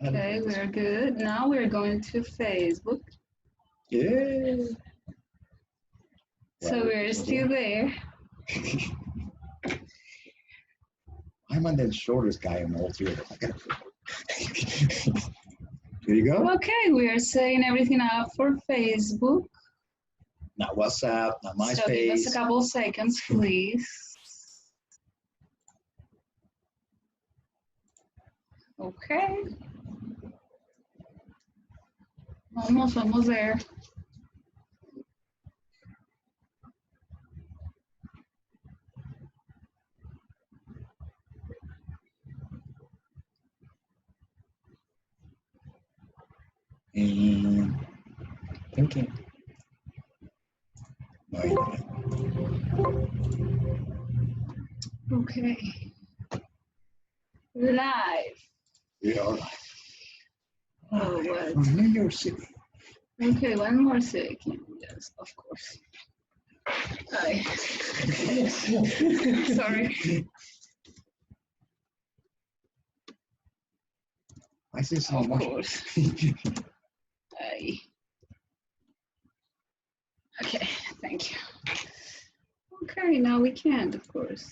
Okay, we're good. Now we're going to Facebook. Yeah. So we're still there. I'm on the shortest guy in all three of them. Here you go. Okay, we are setting everything up for Facebook. Not WhatsApp, not MySpace. So give us a couple seconds, please. Okay. Almost there. And thinking. No, you're not. Okay. We're live. We are live. Oh, what? From New York City. Okay, one more second. Yes, of course. Hi. Sorry. I see so Of much. course. Hi. Okay, thank you. Okay, now we can, of course.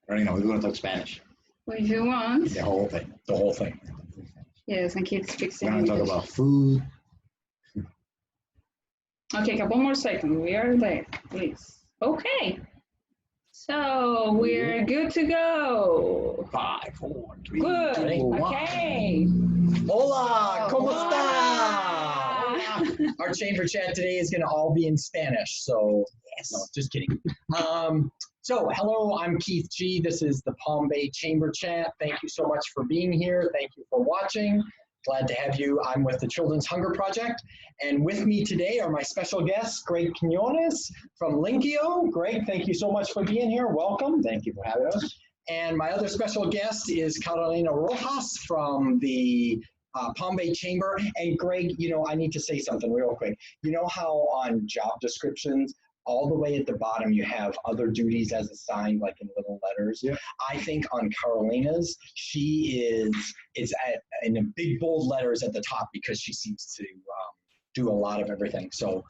Right now, we're going to talk Spanish. What do you want? The whole thing. The whole thing. Yes, and kids fixing. We're going to talk about food. Okay, couple more seconds. We are there, please. Okay. So we're good to go. 5, 4, 3, Good. 2, 1. Okay. Hola, ¿cómo Hola. está? Our chamber chat today is going to all be in Spanish, so yes. No, just kidding. So hello, I'm Keith G. This is the Palm Bay Chamber Chat. Thank you so much for being here. Thank you for watching. Glad to have you. I'm with the Children's Hunger Project, and with me today are my special guests, Greg Quinones from Linkio. Greg, thank you so much for being here. Welcome. Thank you for having us. And my other special guest is Carolina Rojas from the Palm Bay Chamber. And Greg, you know, I need to say something real quick. You know how on job descriptions, all the way at the bottom, you have other duties as assigned, like in little letters. Yeah. I think on Carolina's, it's in big bold letters at the top because she seems to do a lot of everything. So,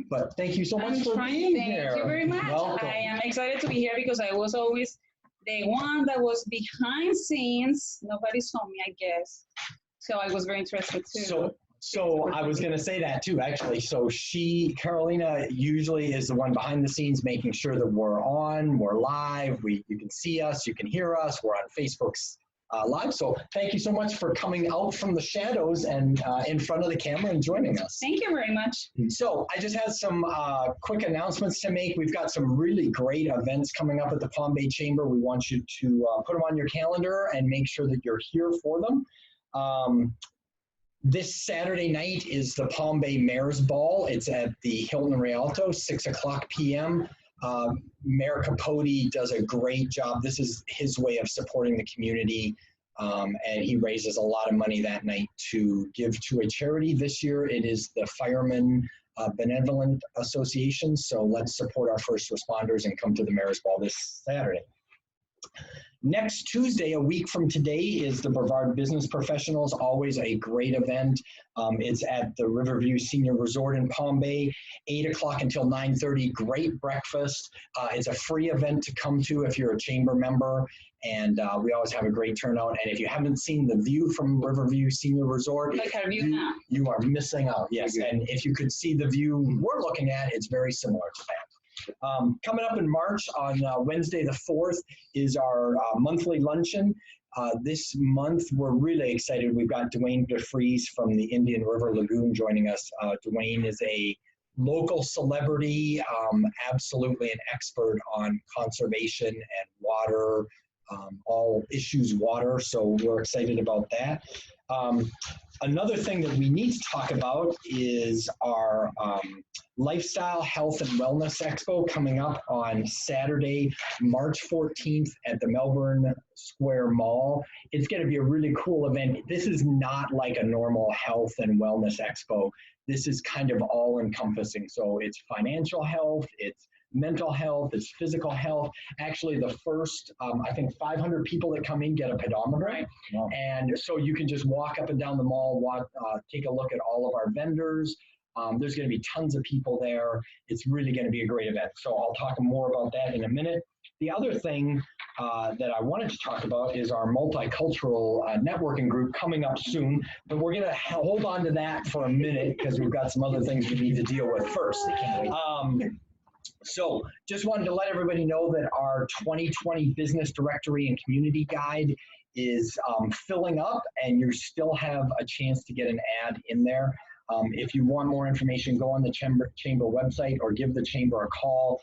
but thank you so much for being here. Thank you very much. Welcome. I am excited to be here because I was always the one that was behind scenes. Nobody saw me, I guess. So I was very interested too. So I was going to say that too, actually. So Carolina usually is the one behind the scenes, making sure that we're on, we're live, you can see us, you can hear us, we're on Facebook's live. So thank you so much for coming out from the shadows and in front of the camera and joining us. Thank you very much. So I just had some quick announcements to make. We've got some really great events coming up at the Palm Bay Chamber. We want you to put them on your calendar and make sure that you're here for them. This Saturday night is the Palm Bay Mayor's Ball. It's at the Hilton Rialto, 6 o'clock p.m. Mayor Capote does a great job. This is his way of supporting the community, and he raises a lot of money that night to give to a charity. This year it is the Firemen Benevolent Association, so let's support our first responders and come to the Mayor's Ball this Saturday. Next Tuesday, a week from today, is the Brevard Business Professionals, always a great event. It's at the Riverview Senior Resort in Palm Bay, 8 o'clock until 9:30, great breakfast. It's a free event to come to if you're a chamber member, and we always have a great turnout. And if you haven't seen the view from Riverview Senior Resort, Like our view now. you are missing out, yes. And if you could see the view we're looking at, it's very similar to that. Coming up in March on Wednesday the 4th is our monthly luncheon. This month we're really excited. We've got Dwayne DeFries from the Indian River Lagoon joining us. Dwayne is a local celebrity, absolutely an expert on conservation and water, all issues water, so we're excited about that. Another thing that we need to talk about is our Lifestyle, Health, and Wellness Expo coming up on Saturday, March 14th at the Melbourne Square Mall. It's going to be a really cool event. This is not like a normal health and wellness expo. This is kind of all-encompassing. So it's financial health, it's mental health, it's physical health. Actually, the first, I think 500 people that come in get a pedometer. Right. Wow. And so you can just walk up and down the mall, take a look at all of our vendors. There's going to be tons of people there. It's really going to be a great event. So I'll talk more about that in a minute. The other thing that I wanted to talk about is our multicultural networking group coming up soon, but we're going to hold on to that for a minute because we've got some other things we need to deal with first. So just wanted to let everybody know that our 2020 Business Directory and Community Guide is filling up, and you still have a chance to get an ad in there. If you want more information, go on the chamber website or give the chamber a call.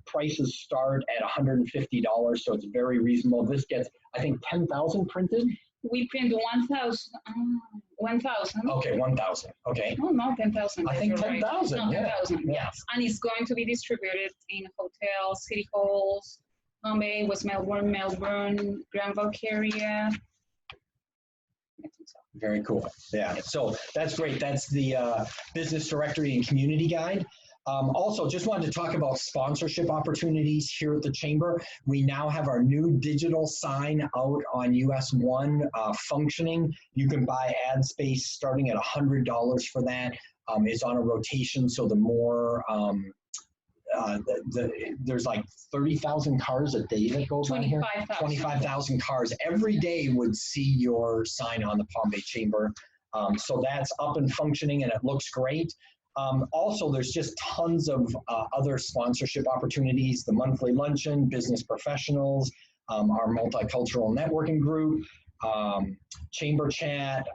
Prices start at $150, so it's very reasonable. This gets, I think, 10,000 printed. We print 1,000. 1,000. Okay, 1,000. Okay. No, not 10,000. I think You're 10,000. Right. No, Yeah. 10,000. Yeah. Yes, and it's going to be distributed in hotels, city halls, Palm Bay, West Melbourne, Granville area. I think so. Very cool. Yeah, so that's great. That's the Business Directory and Community Guide. Also, just wanted to talk about sponsorship opportunities here at the Chamber. We now have our new digital sign out on US 1 functioning. You can buy ad space starting at $100 for that. It's on a rotation, so the more there's like 30,000 cars a day that goes on here. 25,000 cars every day would see your sign on the Palm Bay Chamber. So that's up and functioning, and it looks great. Also, there's just tons of other sponsorship opportunities, the monthly luncheon, business professionals, our multicultural networking group, chamber chat,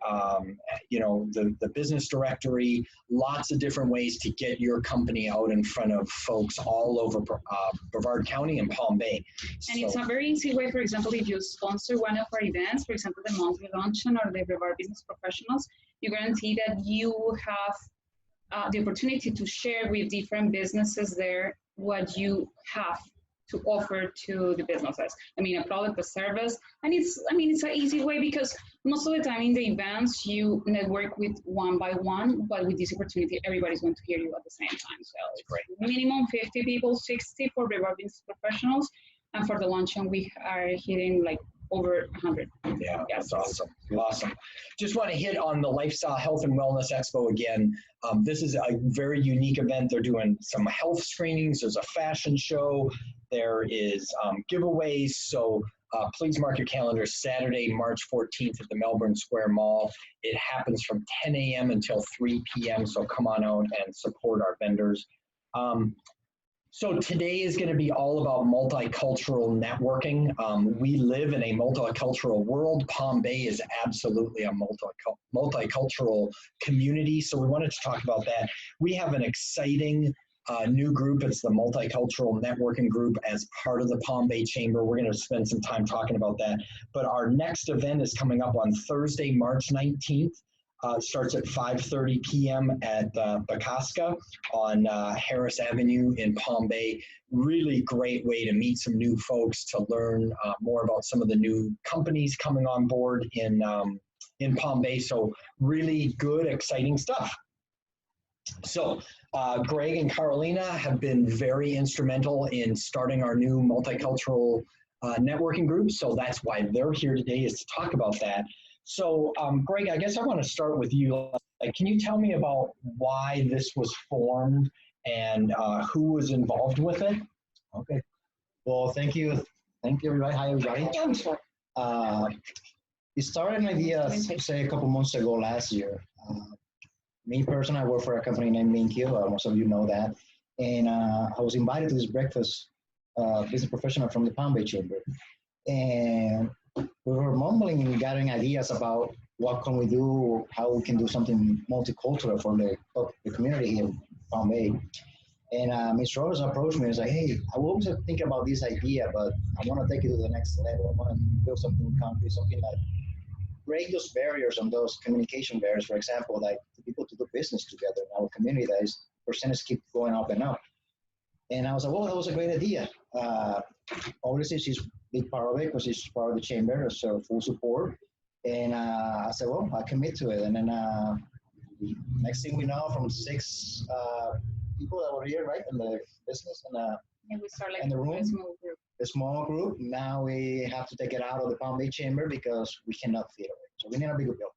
the business directory, lots of different ways to get your company out in front of folks all over Brevard County and Palm Bay. And it's a very easy way. For example, if you sponsor one of our events, for example, the monthly luncheon or the Brevard Business Professionals, you guarantee that you have the opportunity to share with different businesses there what you have to offer to the businesses. I mean, a product, a service, and it's an easy way because most of the time in the events you network with one by one, but with this opportunity, everybody's going to hear you at the same time. So it's great. Minimum 50 people, 60 for Brevard Business Professionals, and for the luncheon we are hitting like over 100. Yeah, yes. That's awesome. Awesome. Just want to hit on the Lifestyle Health and Wellness Expo again. This is a very unique event. They're doing some health screenings. There's a fashion show. There is giveaways. So please mark your calendar. Saturday, March 14th at the Melbourne Square Mall. It happens from 10 a.m. until 3 p.m. So come on out and support our vendors. So today is going to be all about multicultural networking. We live in a multicultural world. Palm Bay is absolutely a multicultural community. So we wanted to talk about that. We have an exciting new group. It's the Multicultural Networking Group as part of the Palm Bay Chamber. We're going to spend some time talking about that. But our next event is coming up on Thursday, March 19th. Starts at 5:30 p.m. at Bakaska on Harris Avenue in Palm Bay. Really great way to meet some new folks, to learn more about some of the new companies coming on board in Palm Bay. So really good, exciting stuff. So Greg and Carolina have been very instrumental in starting our new multicultural networking group. So that's why they're here today, is to talk about that. So, Greg, I guess I want to start with you. Can you tell me about why this was formed and who was involved with it? Okay. Well, thank you. Thank you, everybody. Hi, everybody. It started an idea, say, a couple months ago last year. Me personally, I work for a company named MinQ. Most of you know that. And I was invited to this breakfast, business professional from the Palm Bay Chamber. And we were mumbling and gathering ideas about what can we do, how we can do something multicultural for the community here in Palm Bay. And Ms. Rose approached me and was like, hey, I always think about this idea, but I want to take it to the next level. I want to build something concrete, something that break those barriers and those communication barriers, for example, like for people to do business together in our community, that is percentage keep going up and up. And I was like, well, that was a great idea. Obviously, she's a big part of it because she's part of the chamber, so full support. And I said, well, I'll commit to it. And then the next thing we know, from 6 people that were here, right, in the business And we start like in the a room, small group. a small group. Now we have to take it out of the Palm Bay Chamber because we cannot fit it. So we need a bigger building.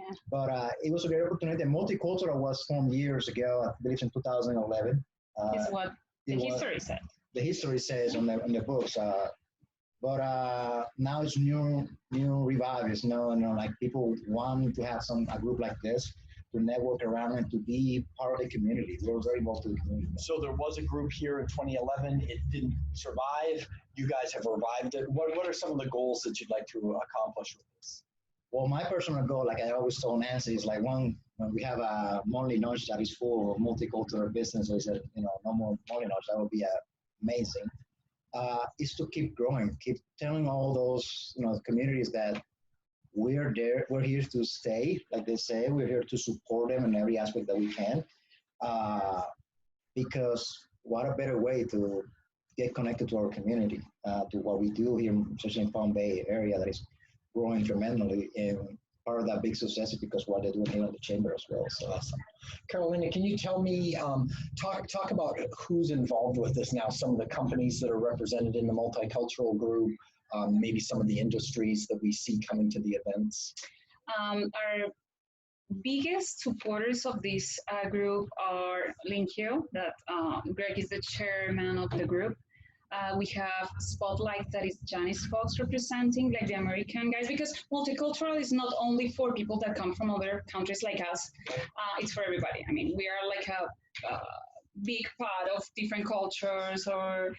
Yeah. But it was a great opportunity. Multicultural was formed years ago, I believe in 2011. Is what the history said. The history says on the books. But now it's new revive. It's like people want to have a group like this to network around and to be part of the community. We're very involved in the community. So there was a group here in 2011. It didn't survive. You guys have revived it. What are some of the goals that you'd like to accomplish with this? Well, my personal goal, like I always told Nancy, is like when we have a monthly lunch that is full of multicultural businesses, that no more monthly lunch, that would be amazing. Is to keep growing, keep telling all those communities that we're there, we're here to stay, like they say, we're here to support them in every aspect that we can. Because what a better way to get connected to our community, to what we do here, especially in Palm Bay area that is growing tremendously, and part of that big success is because what they're doing here in the chamber as well. So awesome. Carolina, can you tell me, talk about who's involved with this now, some of the companies that are represented in the Multicultural Group, maybe some of the industries that we see coming to the events? Our biggest supporters of this group are Linkio, that Greg is the chairman of the group. We have Spotlight, that is Janice Fox representing like the American guys, because multicultural is not only for people that come from other countries like us, it's for everybody. I mean, we are like a big part of different cultures or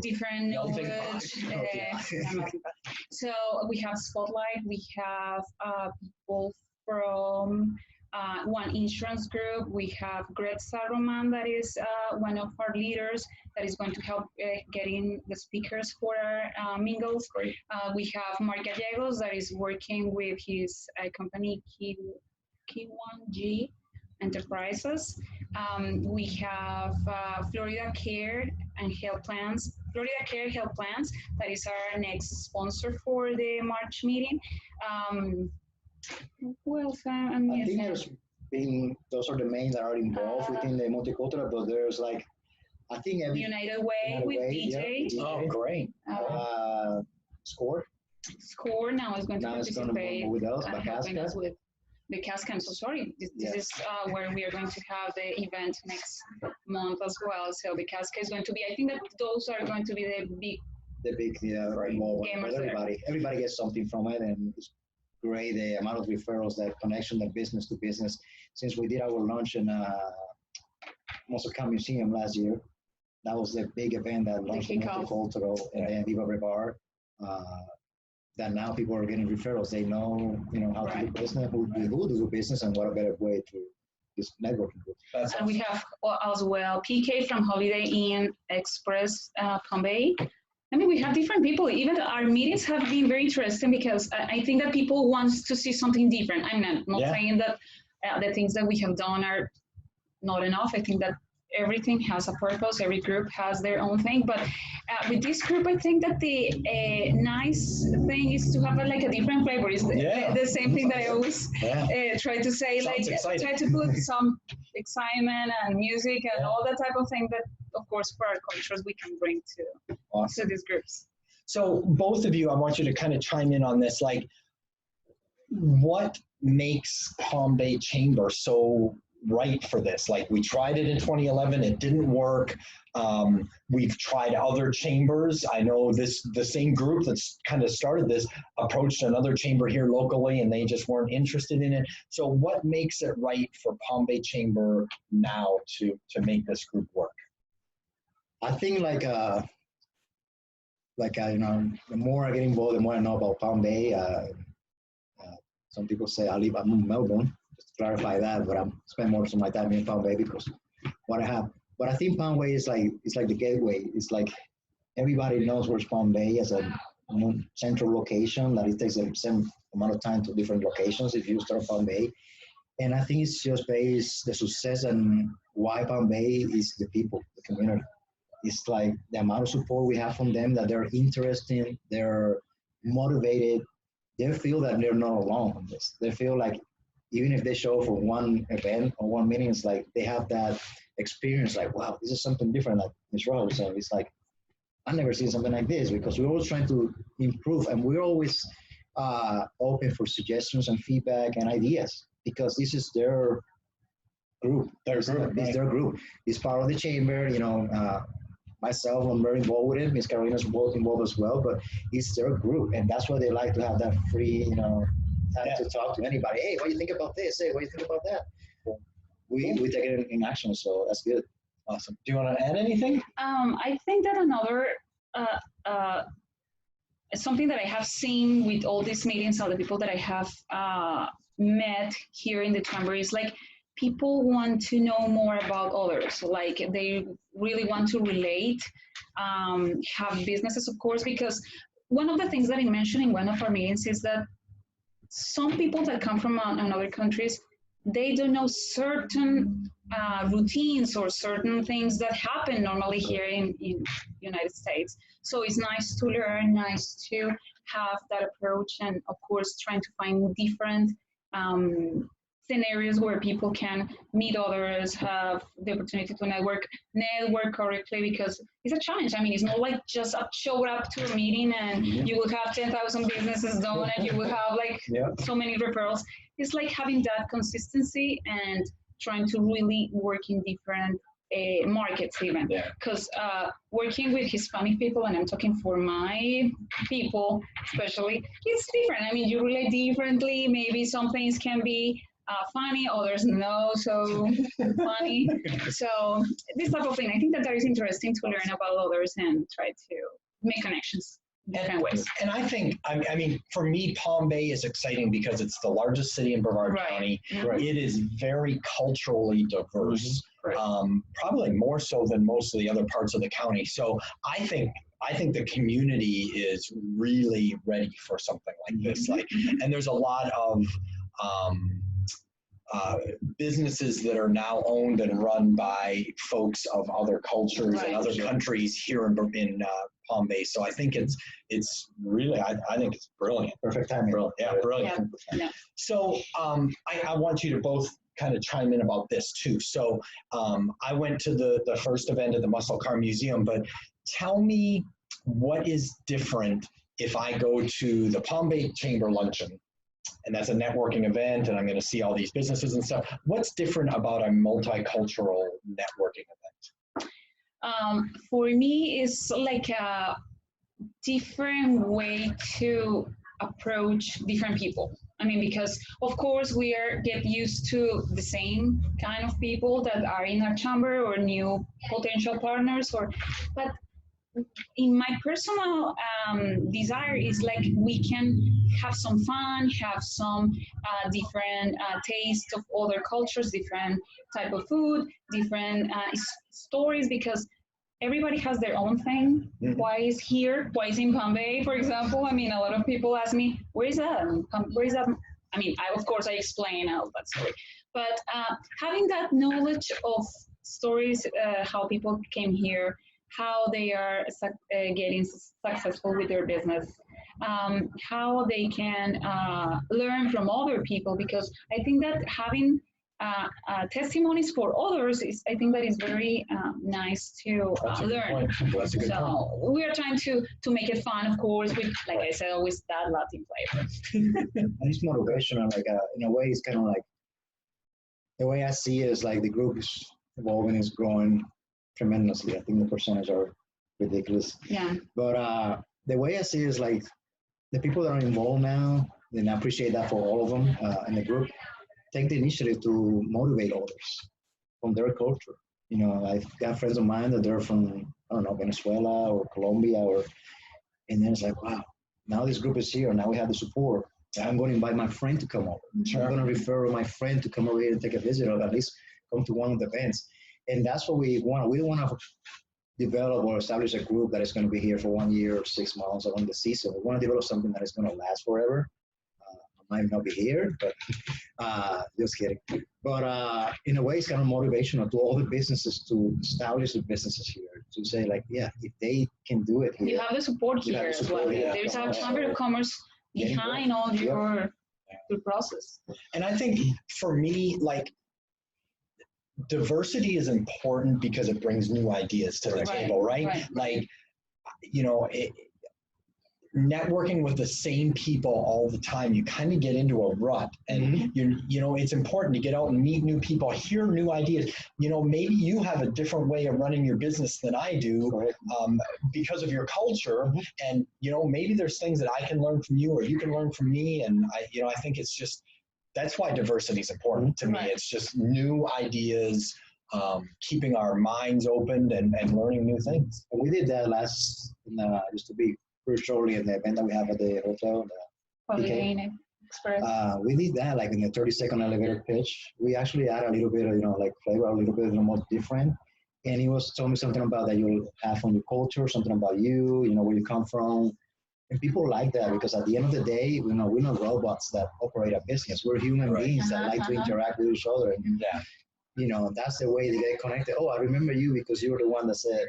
different knowledge. So we have Spotlight, we have people from one insurance group. We have Greg Saruman, that is one of our leaders that is going to help getting the speakers for our mingles. great. We have Mark Gallegos, that is working with his company K1G Enterprises. We have Florida Care and Health Plans. Florida Care Health Plans, that is our next sponsor for the March meeting. Who else? I think those are the main that are involved within the multicultural, but there's like, I think United Way with DJ. Yeah, Oh, great. Score Now is going to participate. With us, helping us with the Casca. I'm so sorry. This is where we are going to have the event next month as well. So the Casca is going to be, I think that those are going to be the big gamers. Everybody gets something from it, and it's great, the amount of referrals, that connection, that business to business. Since we did our launch in Moscow Museum last year, that was the big event that launched Multicultural, and then Viva Rebar. That now people are getting referrals. They know, how to do business, who do business, and what a better way to this networking group. And we have as well PK from Holiday Inn Express Palm Bay. I mean, we have different people. Even our meetings have been very interesting because I think that people want to see something different. I'm not saying that the things that we have done are not enough. I think that everything has a purpose. Every group has their own thing. But with this group, I think that the nice thing is to have a different flavor. It's the same thing that I always try to say. Try to put some excitement and music and all that type of thing that, of course, for our cultures, we can bring to these groups. So both of you, I want you to kind of chime in on this. Like, what makes Palm Bay Chamber so right for this? Like, we tried it in 2011, it didn't work. We've tried other chambers. I know the same group that's kind of started this approached another chamber here locally, and they just weren't interested in it. So what makes it right for Palm Bay Chamber now to make this group work? I think the more I get involved, the more I know about Palm Bay. Some people say I'm in Melbourne, just to clarify that, but I'm spend most of my time in Palm Bay because what I have. But I think Palm Bay is it's like the gateway. It's like everybody knows where's Palm Bay as a central location, that it takes the same amount of time to different locations if you start Palm Bay. And I think it's just based the success and why Palm Bay is the people, the community. It's like the amount of support we have from them, that they're interested, they're motivated, they feel that they're not alone on this. They feel like even if they show for one event or one meeting, it's like they have that experience, like, wow, this is something different. Like Ms. Roja was saying, it's like, I've never seen something like this, because we're always trying to improve, and we're always open for suggestions and feedback and ideas, because this is their group. It's their group. It's part of the chamber, myself, I'm very involved with it. Miss Carolina's involved as well, but it's their group, and that's why they like to have that free, time to talk to anybody. Hey, what do you think about this? Hey, what do you think about that? Well, we take it in action, so that's good. Awesome. Do you want to add anything? I think that another something that I have seen with all these meetings, all the people that I have met here in the chamber, is like people want to know more about others. Like they really want to relate, have businesses, of course, because one of the things that I mentioned in one of our meetings is that some people that come from other countries, they don't know certain routines or certain things that happen normally here in United States. So it's nice to learn, nice to have that approach, and of course trying to find different scenarios where people can meet others, have the opportunity to network correctly, because it's a challenge. I mean, it's not like just show up to a meeting and you will have 10,000 businesses done and you will have like so many referrals. It's like having that consistency and trying to really work in different markets even. Because working with Hispanic people, and I'm talking for my people especially, it's different. I mean, you relate differently. Maybe some things can be funny, others no so funny. So this type of thing, I think that is interesting to learn about others and try to make connections in different ways. And I think, I mean, for me, Palm Bay is exciting because it's the largest city in Brevard County. It is very culturally diverse, probably more so than most of the other parts of the county. So I think the community is really ready for something like this. Like, and there's a lot of businesses that are now owned and run by folks of other cultures and other countries here in Palm Bay. So I think it's really, I think it's brilliant. Perfect timing. Brilliant. Yeah. So I want you to both kind of chime in about this too. So I went to the first event at the Muscle Car Museum, but tell me what is different if I go to the Palm Bay Chamber Luncheon, and that's a networking event, and I'm going to see all these businesses and stuff. What's different about a multicultural networking event? For me, it's like a different way to approach different people. I mean, because of course we get used to the same kind of people that are in our chamber or new potential partners, but in my personal desire is like we can have some fun, have some different taste of other cultures, different type of food, different stories, because everybody has their own thing. Why is here? Why is in Palm Bay, for example? I mean, a lot of people ask me, where is that? Where is that? I mean, of course I explain all that story, but having that knowledge of stories, how people came here, how they are getting successful with their business, how they can learn from other people, because I think that having testimonies for others I think that is very nice to learn. So we are trying to make it fun, of course, with, like I said, always that Latin flavor. And it's motivational, like in a way, it's kind of like, the way I see it is like the group is evolving, is growing tremendously. I think the percentages are ridiculous. Yeah. But the way I see it is like the people that are involved now, and I appreciate that for all of them in the group, take the initiative to motivate others from their culture. You know, I've got friends of mine that they're from, I don't know, Venezuela or Colombia, and then it's like, wow, now this group is here. Now we have the support. I'm going to invite my friend to come over. So I'm going to refer my friend to come over here and take a visit, or at least come to one of the events. And that's what we want. We don't want to develop or establish a group that is going to be here for 1 year or 6 months along the season. We want to develop something that is going to last forever. I might not be here, but just kidding. But in a way, it's kind of motivational to all the businesses to establish the businesses here, to say like, yeah, if they can do it here. You have the support here as well. There's a Chamber of Commerce behind all your through process. And I think for me, like, diversity is important because it brings new ideas to the table, right? Like, you know, networking with the same people all the time, you kind of get into a rut, and you know, it's important to get out and meet new people, hear new ideas. You know, maybe you have a different way of running your business than I do, because of your culture, and you know, maybe there's things that I can learn from you or you can learn from me, and I think it's just, that's why diversity is important to me. It's just new ideas, keeping our minds open and learning new things. We did that used to be pretty shortly in the event that we have at the hotel. Express. We did that like in the 30-second elevator pitch. We actually add a little bit of, you know, like flavor, a little bit more different. And he was telling me something about that you'll have from your culture, something about you, you know, where you come from. And people like that because at the end of the day, you know, we're not robots that operate a business. We're human beings that like to interact with each other. And, you know, that's the way they get connected. Oh, I remember you because you were the one that said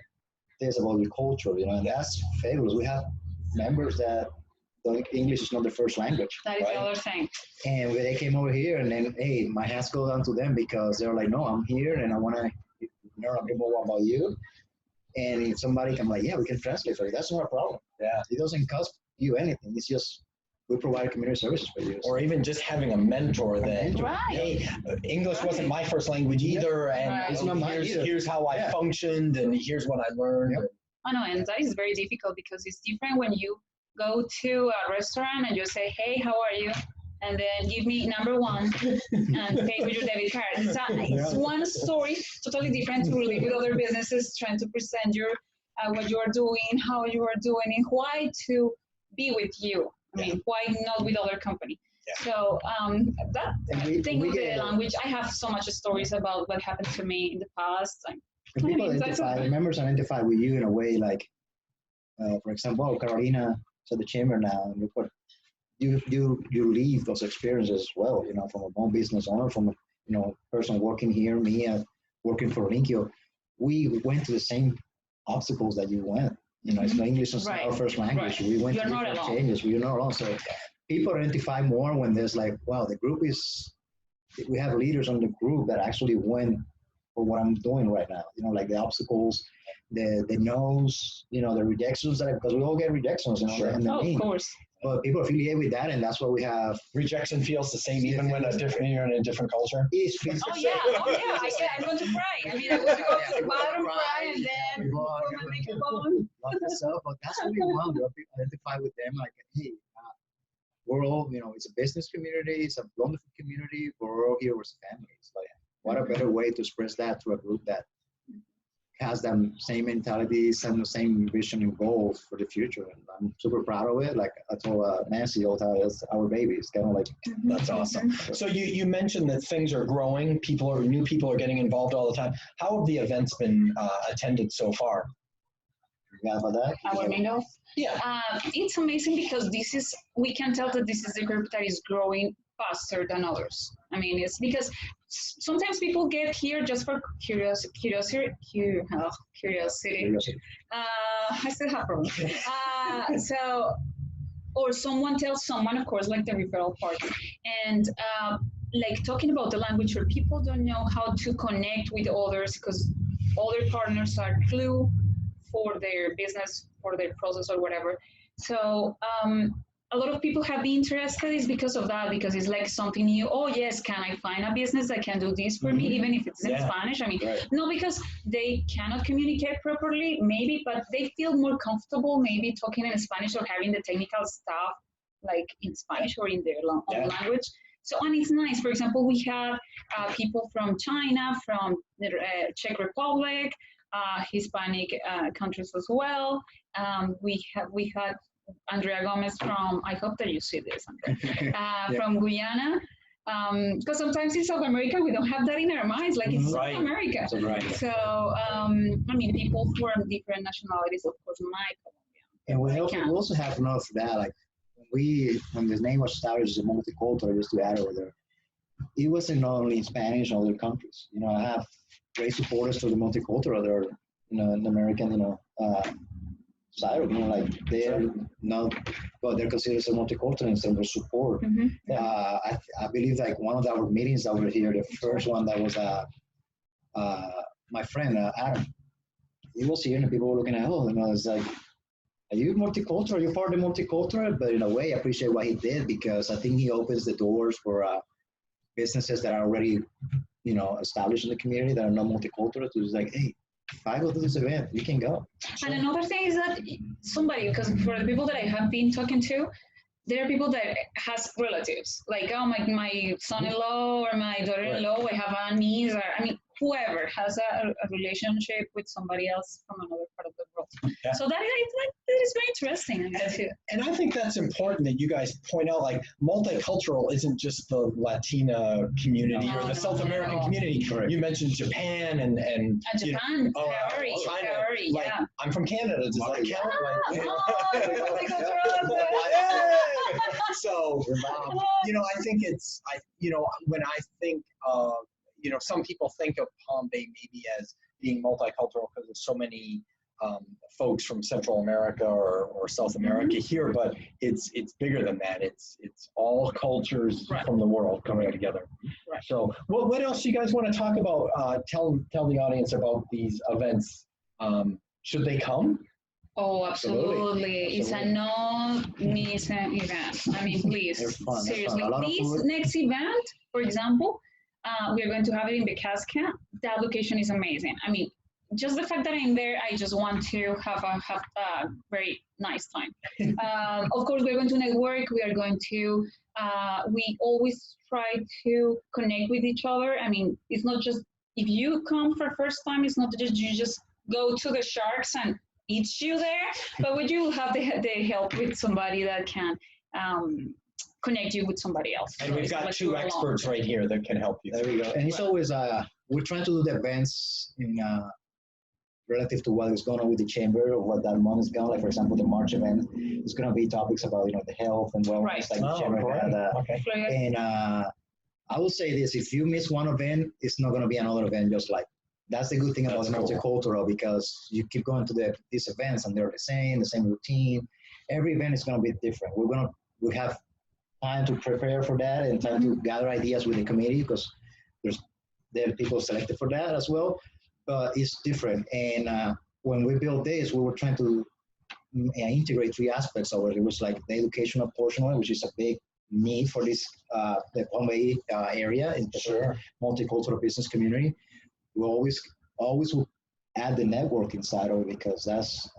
this about your culture, you know, and that's fabulous. We have members that English is not their first language. That is the other thing. And when they came over here, and then, hey, my hats go down to them because they're like, no, I'm here and I want to learn a bit more about you. And if somebody can like, yeah, we can translate for you. That's not a problem. Yeah. It doesn't cost you anything. It's just we provide community services for you. Or even just having a mentor that, hey, English wasn't my first language either, and it's not mine either. Here's how I functioned, and here's what I learned. I know, and that is very difficult because it's different when you go to a restaurant and you say, hey, how are you? And then give me number one and pay with your debit card. It's one story, totally different to relate with other businesses, trying to present your what you are doing, how you are doing, and why to be with you. I mean, why not with other company? So that thing with the language, I have so much stories about what happened to me in the past. People identify, members identify with you in a way like, for example, Carolina is at the chamber now, and you leave those experiences as well, you know, from a home business owner, from a, you know, person working here, me working for Linkio. We went to the same obstacles that you went. You know, it's not English is not our first language. We went through different changes. We're not alone. So people identify more when there's like, wow, the group is, we have leaders on the group that actually went for what I'm doing right now. You know, like the obstacles, the no's, you know, the rejections, because we all get rejections, you know. Of course. But people affiliate with that, and that's why we have rejection feels the same even when you're in a different culture. I'm going to cry. I mean, I'm going to go to the bottom, cry, and then lock yourself. But that's what we want to identify with them. Like, hey, we're all, you know, it's a business community, it's a wonderful community. We're all here as families. Like, what a better way to express that to a group that has them same mentality, same vision and goals for the future. And I'm super proud of it. Like I told Nancy all the time, it's our baby. It's kind of like, that's awesome. So you mentioned that things are growing. New people are getting involved all the time. How have the events been attended so far? About that? Our window? Yeah. It's amazing because we can tell that this is a group that is growing faster than others. I mean, it's because sometimes people get here just for curiosity. I still have problems. Or someone tells someone, of course, like the referral part. And like talking about the language where people don't know how to connect with others because other partners are clue for their business, for their process or whatever. So a lot of people have been interested is because of that, because it's like something new. Oh yes, can I find a business that can do this for me, even if it's in Spanish? I mean, not because they cannot communicate properly, maybe, but they feel more comfortable maybe talking in Spanish or having the technical stuff like in Spanish or in their own language. So, and it's nice. For example, we have people from China, from the Czech Republic, Hispanic countries as well. We had Andrea Gomez from, I hope that you see this, Andrea, from Guyana. Because sometimes in South America, we don't have that in our minds, like it's South America. So, I mean, people from different nationalities, of course, and we also have enough of that, like when the name was started as a multicultural, just to add over there, it wasn't only in Spanish in other countries. You know, I have great supporters for the multicultural. They're, you know, an American, you know, side of like they're not, but they're considered as a multicultural in terms of support. I believe like one of our meetings that were here, the first one that was my friend Adam, he was here and people were looking at, oh, it's like, are you multicultural? Are you part of the multicultural? But in a way, I appreciate what he did because I think he opens the doors for businesses that are already, established in the community that are not multicultural to just like, hey, if I go to this event, you can go. And another thing is that somebody, because for the people that I have been talking to, there are people that has relatives, like, oh, my son-in-law or my daughter-in-law, I have a niece, or whoever has a relationship with somebody else from another part of the world. Yeah. So that is very interesting. And I think that's important that you guys point out, like, multicultural isn't just the Latina community or the South American community. Correct. You mentioned Japan and Japan, very, like, yeah. I'm from Canada. Does that count? So, I think it's, when I think, some people think of Palm Bay maybe as being multicultural because there's so many folks from Central America or South America here, but it's bigger than that. It's all cultures from the world coming together. Right. So what else do you guys want to talk about? Tell the audience about these events. Should they come? Oh, absolutely. It's a no-miss event. I mean, please, seriously. This next event, for example, we are going to have it in Becasca. That location is amazing. I mean, just the fact that I'm there, I just want to have a very nice time. Of course, we're going to network. We are going to, we always try to connect with each other. I mean, it's not just, if you come for first time, it's not just, you just go to the sharks and eat you there, but would you have the help with somebody that can connect you with somebody else. And we've got two experts right here that can help you. There we go. And it's always, we're trying to do the events in relative to what is going on with the chamber or what that month is going. Like, for example, the March event is going to be topics about, the health and wellness. Like the chamber had, okay. And I will say this, if you miss one event, it's not going to be another event just like. That's the good thing about multicultural because you keep going to these events and they're the same routine. Every event is going to be different. We have time to prepare for that and time to gather ideas with the committee because there are people selected for that as well, but it's different. And when we built this, we were trying to integrate three aspects of it. It was like the educational portion of it, which is a big need for this, the Palm Bay area in the multicultural business community. We always will add the networking side of it because that's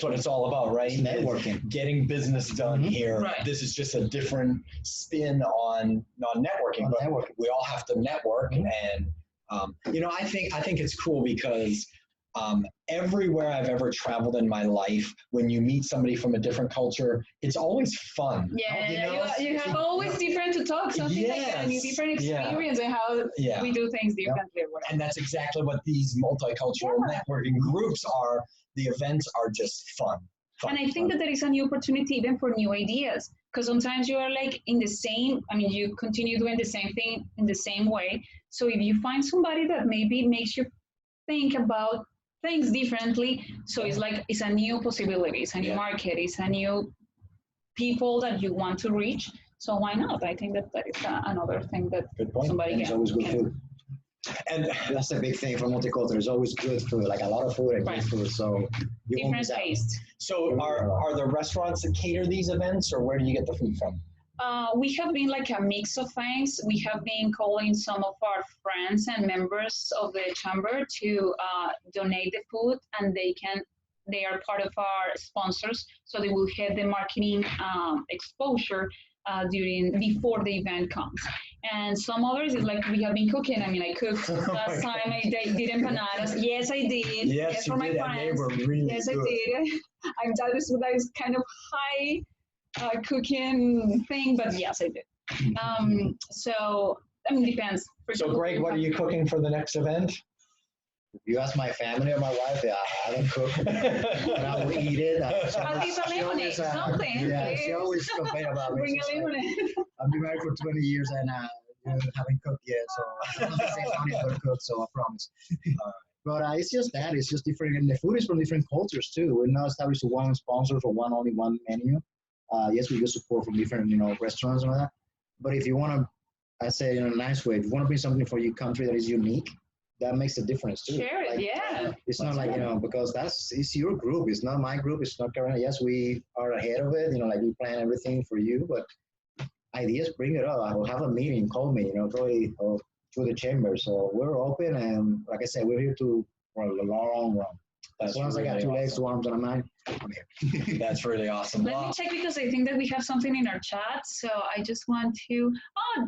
what it's all about, right? Networking, getting business done here. Right. This is just a different spin on networking. But we all have to network, and I think it's cool because everywhere I've ever traveled in my life, when you meet somebody from a different culture, it's always fun. Yeah, you have always different to talk, something like that, and different experience and how we do things differently. And that's exactly what these multicultural networking groups are. The events are just fun. And I think that there is a new opportunity even for new ideas, because sometimes you are like in the same, you continue doing the same thing in the same way. So if you find somebody that maybe makes you think about things differently, so it's a new possibility, it's a new market, it's a new people that you want to reach. So why not? I think that is another thing that somebody can. It's always good food. And that's the big thing for multicultural. It's always good food, like a lot of food and good food. So different taste. So are there restaurants that cater these events, or where do you get the food from? We have been like a mix of things. We have been calling some of our friends and members of the chamber to donate the food, and they are part of our sponsors, so they will have the marketing exposure before the event comes. And some others is like we have been cooking. I cooked last time. I did empanadas. Yes, I did. Yes, for my friends. They were really yes, good. I did. That was kind of high cooking thing, but yes, I did. So depends. So Greg, what are you cooking for the next event? If you ask my family or my wife, I don't cook, but I will eat it. Something. Yeah, she always complains about me. Bring a lemonade. I've been married for 20 years and haven't cooked yet, so I don't think I'm going to cook, so I promise. But it's just that. It's just different. And the food is from different cultures, too. We're not established to one sponsor for only one menu. Yes, we get support from different, restaurants and all that. But if you want to, I say in a nice way, if you want to bring something for your country that is unique, that makes a difference too. Share it, yeah. It's not like, because it's your group. It's not my group. It's not current. Yes, we are ahead of it. Like we plan everything for you, but ideas, bring it up. I will have a meeting, call me, probably through the chamber. So we're open. And like I said, we're here for a long run. As long as I got two legs, two arms, and a mind, I'm here. That's really awesome. Let me check because I think that we have something in our chat. So I just want to,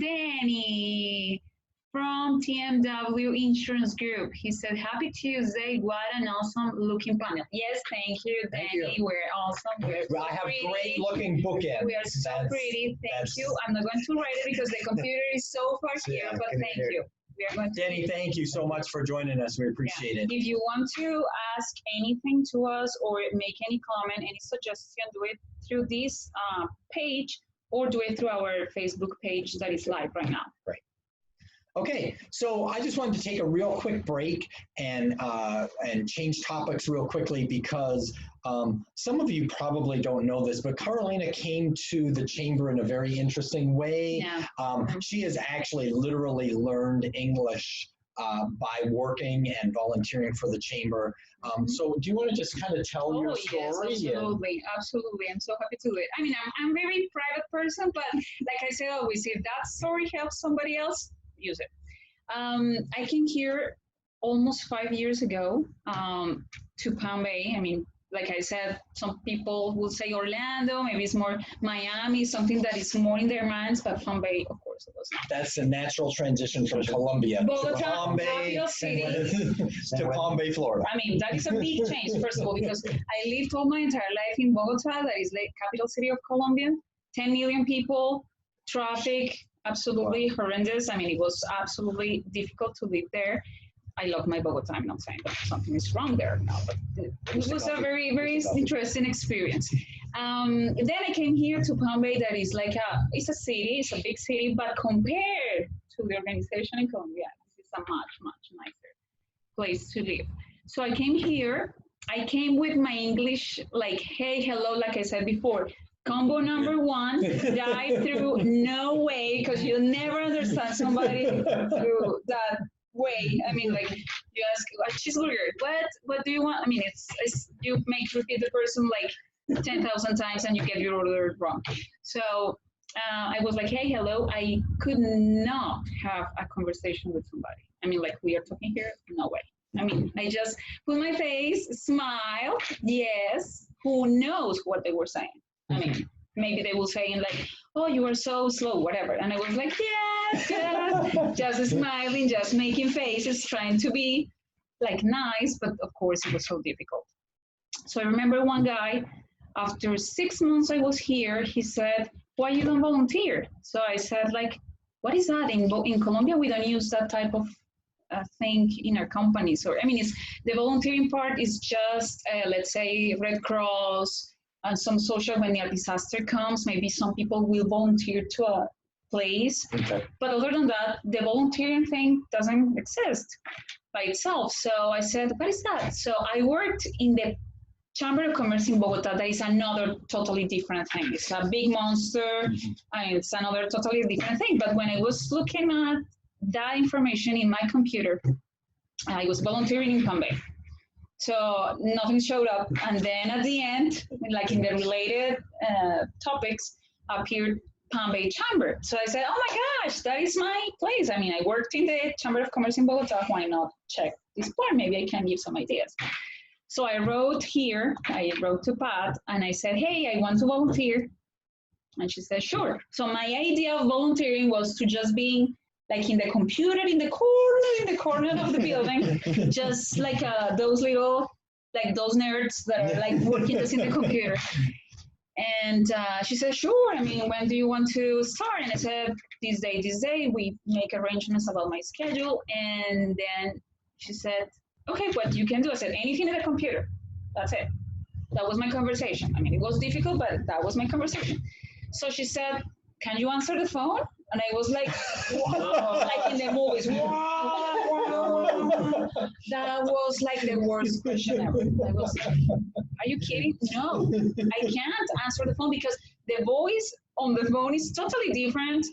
Danny from TMW Insurance Group. He said, happy Tuesday. What an awesome looking panel. Yes, thank you, Danny. Thank you. We're awesome. I have great looking bookends. We are so pretty. Thank you. I'm not going to write it because the computer is so far here, but thank you. We are going to Danny, thank you so much for joining us. We appreciate it. If you want to ask anything to us or make any comment, any suggestion, do it through this page or do it through our Facebook page that is live right now. Right. Okay, so I just wanted to take a real quick break and change topics real quickly because some of you probably don't know this, but Carolina came to the chamber in a very interesting way. Yeah. She has actually literally learned English by working and volunteering for the chamber. So do you want to just kind of tell your story? Yes, absolutely, absolutely. I'm so happy to do it. I mean, I'm a very private person, but like I say always, if that story helps somebody else, use it. I came here almost 5 years ago to Palm Bay. I mean, like I said, some people will say Orlando, maybe it's more Miami, something that is more in their minds, but Palm Bay, of course, it was not. That's a natural transition from Colombia Bogota, to Palm Bay, capital city. to Palm Bay, Florida. I mean, that is a big change, first of all, because I lived all my entire life in Bogota, that is the capital city of Colombia, 10 million people, traffic, absolutely horrendous. I mean, it was absolutely difficult to live there. I love my Bogota. I'm not saying that something is wrong there now, but it was a very, very interesting experience. Then I came here to Palm Bay. That is like it's a city, it's a big city, but compared to the organization in Colombia, this is a much, much nicer place to live. So I came here. I came with my English, like, hey, hello, like I said before. Combo number one, dive through, no way, because you'll never understand somebody through that way. I mean, like, you ask a cheeseburger, what do you want? I mean, it's you make repeat the person like 10,000 times and you get your order wrong. So I was like, hey, hello. I could not have a conversation with somebody. I mean, like, we are talking here, no way. I mean, I just put my face, smile, yes, who knows what they were saying. I mean, maybe they will say like, oh, you are so slow, whatever. And I was like, yes, just smiling, just making faces, trying to be like nice, but of course it was so difficult. So I remember one guy, after 6 months I was here, he said, why you don't volunteer? So I said, like, what is that? In Colombia, we don't use that type of thing in our companies. Or I mean, it's the volunteering part is just, let's say, Red Cross, and some social, when a disaster comes, maybe some people will volunteer to a place. Okay. But other than that, the volunteering thing doesn't exist by itself. So I said, what is that? So I worked in the Chamber of Commerce in Bogota. That is another totally different thing. It's a big monster, and it's another totally different thing. But when I was looking at that information in my computer, I was volunteering in Palm Bay. So nothing showed up. And then at the end, like in the related topics, appeared Palm Bay Chamber. So I said, oh my gosh, that is my place. I mean, I worked in the Chamber of Commerce in Bogota. Why not check this part? Maybe I can give some ideas. So I wrote to Pat and I said, hey, I want to volunteer. And she said, sure. So my idea of volunteering was to just be like in the computer in the corner of the building, just like those little, like those nerds that are like working just in the computer. And she said, sure, I mean, when do you want to start? And I said, this day, we make arrangements about my schedule. And then she said, okay, what you can do? I said, anything in the computer, that's it. That was my conversation. I mean, it was difficult, but that was my conversation. So she said, can you answer the phone? And I was like, wow, like in the movies. Wow. That was like the worst question ever. I was like, are you kidding? No, I can't answer the phone because the voice on the phone is totally different.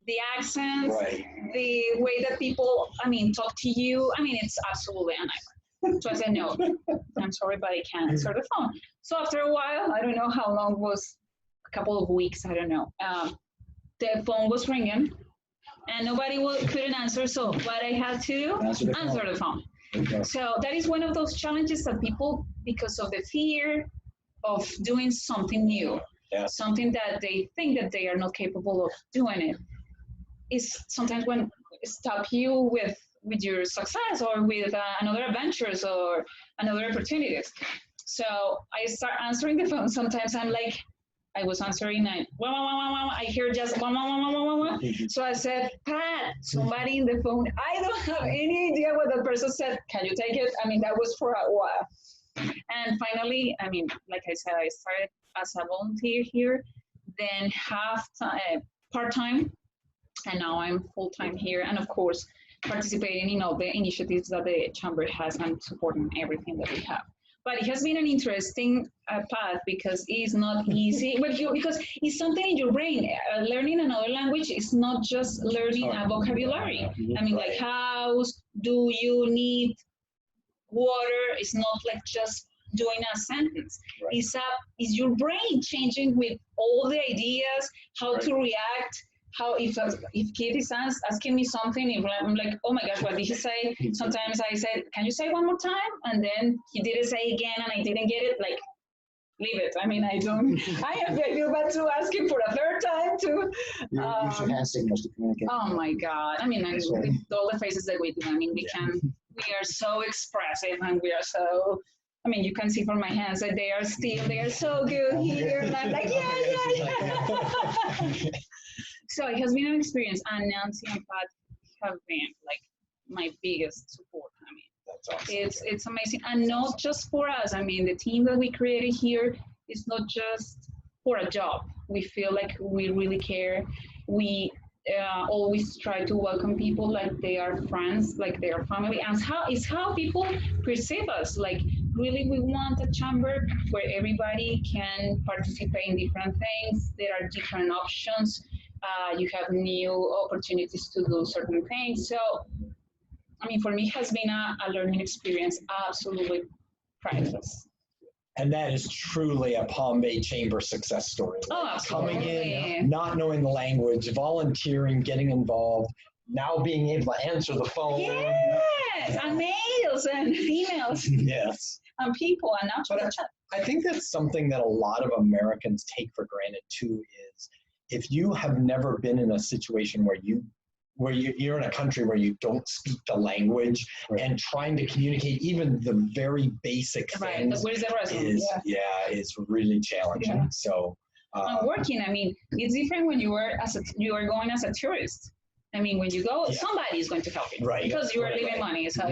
The accents, Right. the way that people, talk to you. It's absolutely a nightmare. So I said, no, I'm sorry, but I can't answer the phone. So after a while, I don't know how long was, a couple of weeks, I don't know. The phone was ringing and nobody couldn't answer. So what I had to do, answer the phone. Okay. So that is one of those challenges that people, because of the fear of doing something new, something that they think that they are not capable of doing it, is sometimes when stop you with your success or with another adventures or another opportunities. So I start answering the phone. Sometimes I'm like, I was answering and I hear just So I said, Pat, somebody in the phone. I don't have any idea what the person said. Can you take it? That was for a while. And finally, like I said, I started as a volunteer here, then part-time, and now I'm full-time here. And of course, participating in all the initiatives that the Chamber has and supporting everything that we have. But it has been an interesting path because it's not easy. Because it's something in your brain. Learning another language is not just learning a vocabulary. Like house, do you need water? It's not like just doing a sentence. Right. It's your brain changing with all the ideas, how to react. How if kid is asking me something, if I'm like, oh my gosh, what did he say? Sometimes I said, can you say one more time? And then he didn't say again, and I didn't get it. Like, leave it. I feel bad to ask him for a third time too. You should have signals to communicate. Oh my God! With all the faces that we do, we are so expressive, and we are so. You can see from my hands that they are so good here, and I'm like, yeah. So it has been an experience, and Nancy and Pat have been like my biggest support. That's awesome. It's amazing, and not just for us. The team that we created here is not just for a job. We feel like we really care. We always try to welcome people like they are friends, like they are family, and it's how people perceive us. Like really, we want a chamber where everybody can participate in different things. There are different options. You have new opportunities to do certain things. So, for me, it has been a learning experience, absolutely priceless. And that is truly a Palm Bay Chamber success story. Oh, absolutely. Coming in, not knowing the language, volunteering, getting involved, now being able to answer the phone. Yes, and males and females. Yes. And people, and not chat. I think that's something that a lot of Americans take for granted too, is if you have never been in a situation where you're in a country where you don't speak the language, and trying to communicate even the very basic things is really challenging. Yeah. So working, it's different when you are going as a tourist. When you go, somebody is going to help you, right? Because you are leaving money. So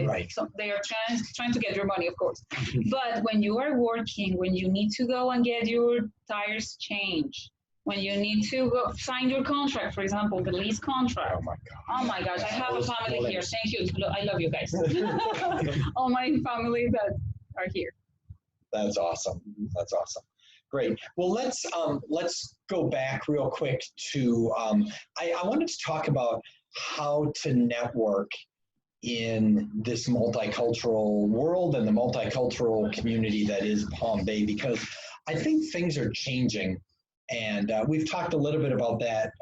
they are trying to get your money, of course. But when you are working, when you need to go and get your tires changed, when you need to go sign your contract, for example, the lease contract. Oh my gosh, I have a family here. Thank you. I love you guys. All my family that are here. That's awesome. That's awesome. Great. Well, let's go back real quick to, I wanted to talk about how to network in this multicultural world and the multicultural community that is Palm Bay, because I think things are changing. And we've talked a little bit about that,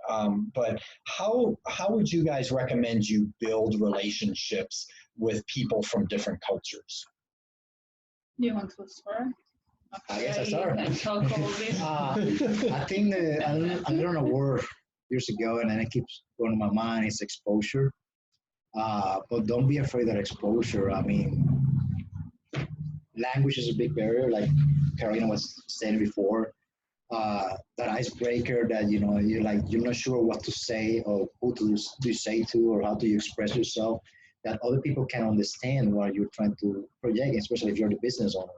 but how would you guys recommend you build relationships with people from different cultures? You want to start? I guess I start. I think I learned a word years ago, and then it keeps going to my mind. It's exposure. But don't be afraid of exposure. Language is a big barrier, like Carolina was saying before. That icebreaker that you're not sure what to say or who to say to or how do you express yourself, that other people can understand what you're trying to project, especially if you're the business owner.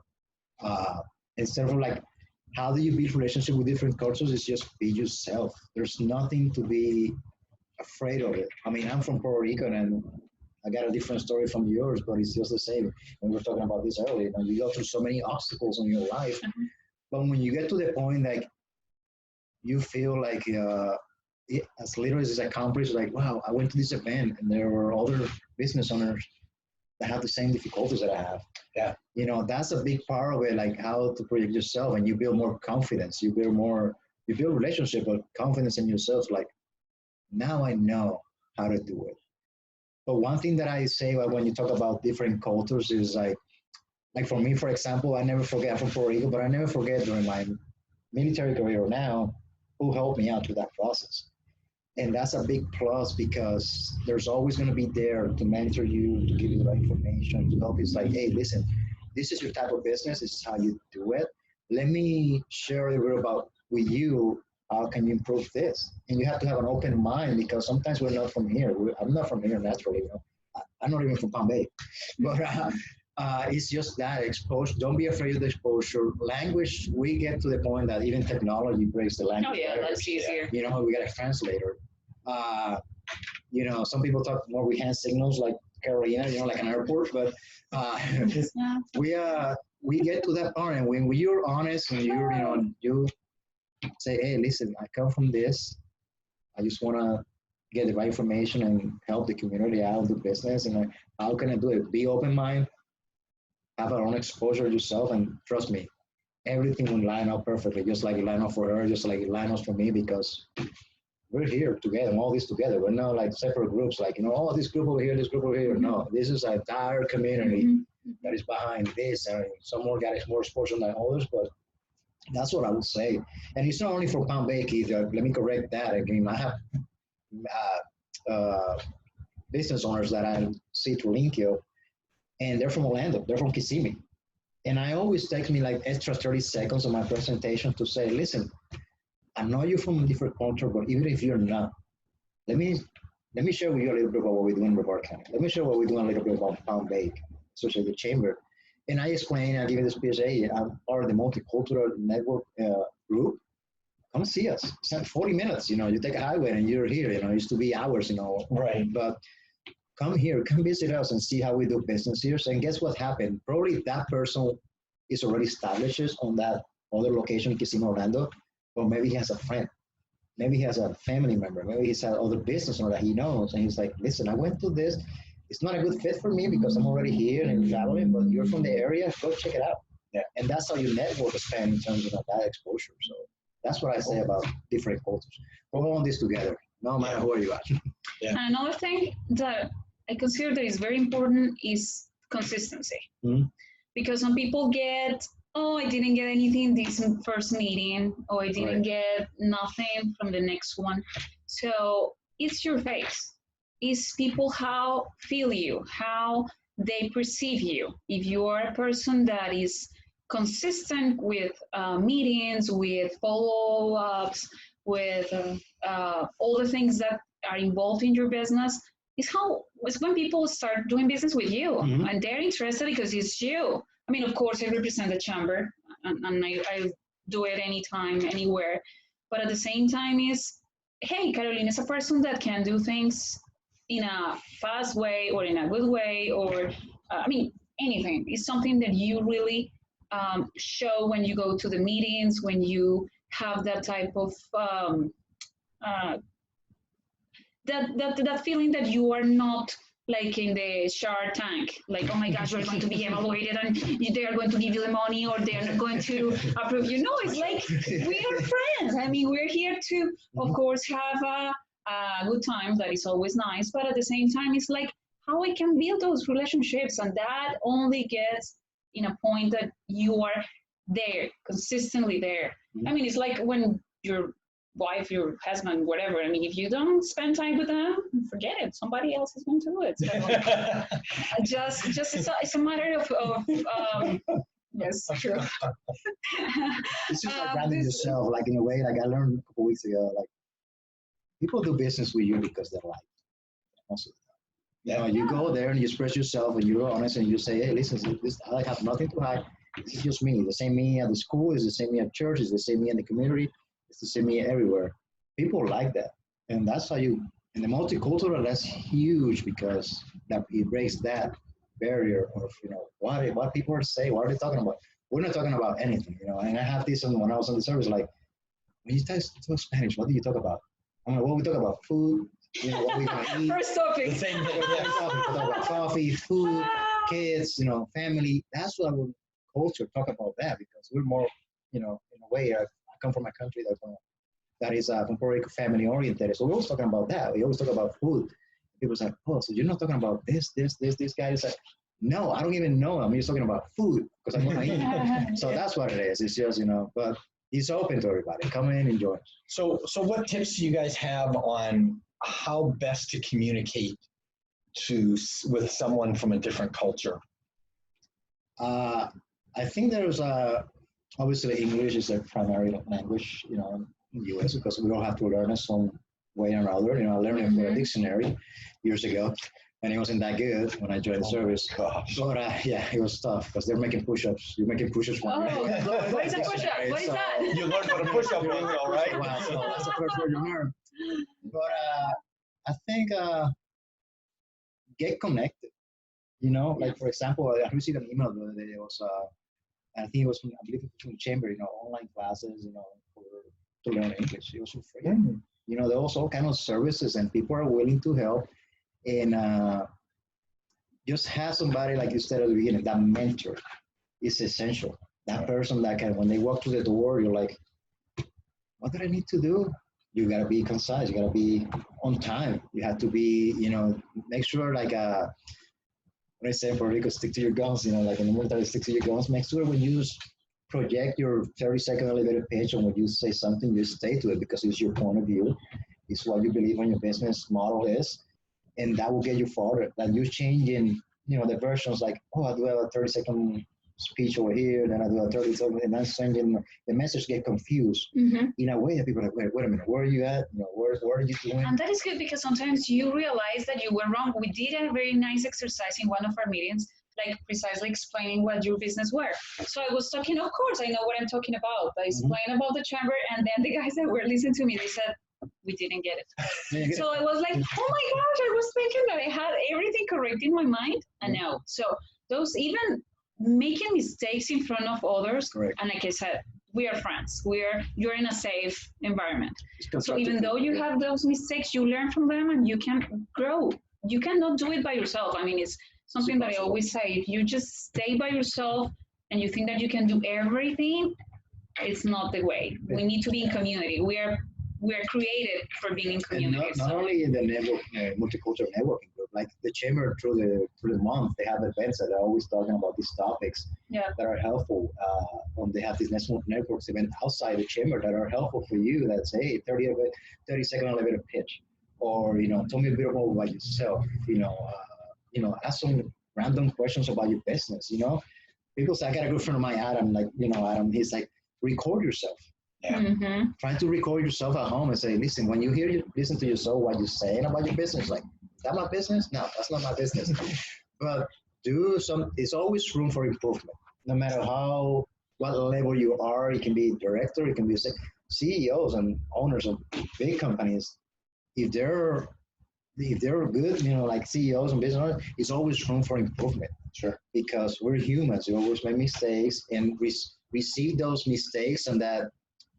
Instead of how do you build relationship with different cultures, it's just be yourself. There's nothing to be afraid of it. I mean, I'm from Puerto Rico and I got a different story from yours, but it's just the same. And we were talking about this earlier. You go through so many obstacles in your life, but when you get to the point like you feel like as little as it's accomplished, like wow, I went to this event and there were other business owners that have the same difficulties that I have. Yeah. That's a big part of it, like how to project yourself and you build more confidence. You build relationship, but confidence in yourself. Like now I know how to do it. But one thing that I say when you talk about different cultures is like for me, for example, I never forget, I'm from Puerto Rico, but I never forget during my military career now who helped me out through that process. And that's a big plus because there's always going to be there to mentor you, to give you the right information, to help you. It's like, hey, listen, this is your type of business. This is how you do it. Let me share a little bit about with you. How can you improve this? And you have to have an open mind because sometimes we're not from here. I'm not from here naturally. I'm not even from Palm Bay. But it's just that exposure. Don't be afraid of the exposure. Language, we get to the point that even technology breaks the language. Oh, yeah, that's easier. We got a translator. Some people talk more with hand signals like Carolina, like an airport, but we get to that point. And when you're honest, when you say, hey, listen, I come from this. I just want to get the right information and help the community out of the business. And how can I do it? Be open-minded, have our own exposure yourself, and trust me, everything will line up perfectly, just like it lined up for her, just like it lined up for me, because we're here together, all this together. We're not like separate groups, like, this group over here, this group over here. No, this is an entire community that is behind this. And some more guys more exposure than others, but that's what I would say. And it's not only for Palm Bay, Keith. Let me correct that. Again, I have business owners that I see through Linkio, and they're from Orlando. They're from Kissimmee. And I always take me like extra 30 seconds on my presentation to say, listen, I know you're from a different culture, but even if you're not, let me share with you a little bit about what we do in Brevard County. Let me share what we're doing a little bit about Palm Bay, especially the chamber. And I explain, I give you this speech, hey, I'm part of the Multicultural Network Group. Come see us. It's like 40 minutes, you take a highway and you're here, it used to be hours, Right. But come here, come visit us and see how we do business here. And guess what happened? Probably that person is already established on that other location in Kissimmee, Orlando, or maybe he has a friend. Maybe he has a family member. Maybe he's had other business owner that he knows. And he's like, listen, I went to this. It's not a good fit for me because I'm already here and traveling, but you're from the area, go check it out. Yeah. And that's how you network expand in terms of that exposure. So that's what I say about different cultures. We're all on this together, no matter who you are. Yeah. And another thing that I consider that is very important is consistency. Because some people get, I didn't get anything this first meeting, or I didn't get nothing from the next one. So it's your face. It's people how feel you, how they perceive you. If you are a person that is consistent with meetings, with follow-ups, with all the things that are involved in your business, it's when people start doing business with you, and they're interested because it's you. I mean, of course, I represent the chamber, and I do it anytime, anywhere. But at the same time is, hey, Carolina is a person that can do things in a fast way or in a good way, or, anything. It's something that you really show when you go to the meetings, when you have that type of, that feeling that you are not like in the Shark Tank, like, oh my gosh, we're going to be evaluated and they are going to give you the money or they are not going to approve you. No, it's like, we are friends. I mean, we're here to, of course, have a good time. That is always nice. But at the same time, it's like how I can build those relationships. And that only gets in a point that you are there, consistently there. I mean, it's like when your wife, your husband, whatever. I mean, if you don't spend time with them, forget it. Somebody else is going to do it. So it's a matter of yes, true. It's just like branding yourself, like in a way, like I learned a couple weeks ago, like people do business with you because they like it. Also, you go there and you express yourself and you're honest and you say, hey, listen, I have nothing to hide. This is just me. The same me at the school is the same me at church, is the same me in the community. It's the same me everywhere. People like that. And that's how you And the multicultural, that's huge because that it breaks that barrier of, what people are saying, what are they talking about? We're not talking about anything, and I have this when I was on the service, like, when you talk Spanish, what do you talk about? I'm like, well, we talk about food, what we're going to eat. First topic. The same thing. We talk about coffee, food, kids, family. That's what our culture talk about that because we're more, in a way, I come from a country that is from Puerto Rico family oriented. So we're always talking about that. We always talk about food. People say, oh, so you're not talking about this guy is like, no, I don't even know. I'm just talking about food because I want to eat. So that's what it is. It's just, but it's open to everybody. Come in, enjoy. So what tips do you guys have on how best to communicate with someone from a different culture? I think there's obviously English is a primary language, in the U.S. because we all have to learn it some way or another. I learned it for a dictionary years ago, and it wasn't that good when I joined the service. Gosh. But yeah, it was tough because they're making push-ups. You're making push-ups. Oh, what is a push-up? What is that? You learned what a push-up is, all right? Wow, so that's the first word you learn. But I think get connected. Like for example, I received an email the other day. It was I think it was from, I believe it was from Chamber. Online classes. To learn English. It was for free. There was all kind of services, and people are willing to help. And just have somebody, like you said at the beginning, that mentor is essential. That person that can, when they walk through the door, you're like, what do I need to do? You got to be concise. You got to be on time. You have to be, make sure like, when I say in Puerto Rico, stick to your guns, like in the military, stick to your guns. Make sure when you project your 30-second elevator pitch and when you say something, you stay to it because it's your point of view. It's what you believe in your business model is. And that will get you forward. Like you changing, the versions like, oh, I do have a 30-second speech over here, then I do a 30-second, and I'm sending the message get confused in a way that people are like, wait a minute, where are you at? Where are you doing? And that is good because sometimes you realize that you went wrong. We did a very nice exercise in one of our meetings, like precisely explaining what your business were. So I was talking, of course, I know what I'm talking about. I explained about the chamber, and then the guys that were listening to me, they said, we didn't get it. So I was like, oh my gosh, I was thinking that I had everything correct in my mind, and no. So those, even making mistakes in front of others, correct. And like I said, we are friends. You're in a safe environment. So even though you have those mistakes, you learn from them and you can grow. You cannot do it by yourself. I mean, it's something that I always say. If you just stay by yourself and you think that you can do everything, it's not the way. We need to be in community. We are created for being in community. Not only in the network, multicultural networking group, like the chamber through the month, they have events that are always talking about these topics that are helpful. When they have these networks events outside the chamber that are helpful for you, that say, hey, 30-second elevator pitch, or tell me a bit more about yourself. Ask some random questions about your business. People say, I got a good friend of mine, Adam. Like Adam, he's like, record yourself. Yeah. Try to record yourself at home and say, listen, when you listen to yourself, what you're saying about your business, like, is that my business? No, that's not my business. But it's always room for improvement. No matter what level you are, it can be director, it can be CEOs and owners of big companies. If they're good, like CEOs and business owners, it's always room for improvement. Sure. Because we're humans, we always make mistakes, and receive those mistakes and that